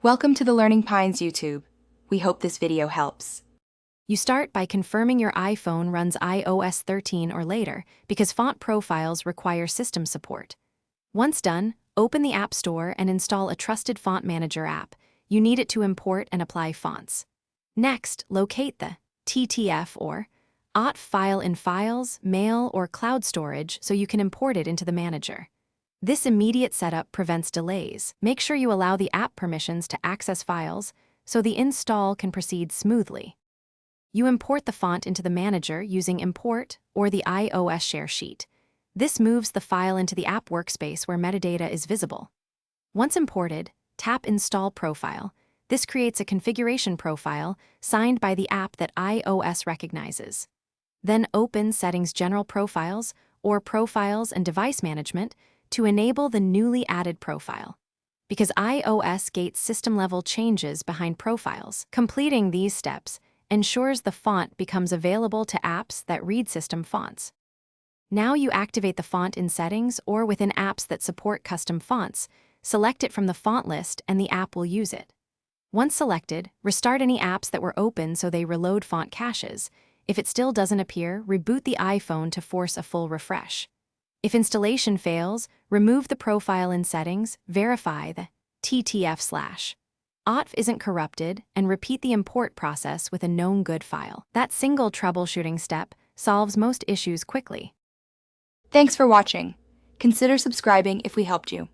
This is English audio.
Welcome to the Learning Pines YouTube. We hope this video helps. You start by confirming your iPhone runs iOS 13 or later because font profiles require system support. Once done, open the App Store and install a trusted font manager app. You need it to import and apply fonts. Next, locate the TTF or OTF file in Files, Mail, or Cloud Storage so you can import it into the manager. This immediate setup prevents delays. Make sure you allow the app permissions to access files so the install can proceed smoothly. You import the font into the manager using Import or the iOS share sheet. This moves the file into the app workspace where metadata is visible. Once imported, tap Install Profile. This creates a configuration profile signed by the app that iOS recognizes. Then open Settings General Profiles or Profiles and Device Management to enable the newly added profile. Because iOS gates system-level changes behind profiles, completing these steps ensures the font becomes available to apps that read system fonts. Now you activate the font in Settings or within apps that support custom fonts. Select it from the font list and the app will use it. Once selected, restart any apps that were open so they reload font caches. If it still doesn't appear, reboot the iPhone to force a full refresh. If installation fails, remove the profile in Settings, verify the TTF/OTF isn't corrupted, and repeat the import process with a known good file. That single troubleshooting step solves most issues quickly. Thanks for watching. Consider subscribing if we helped you.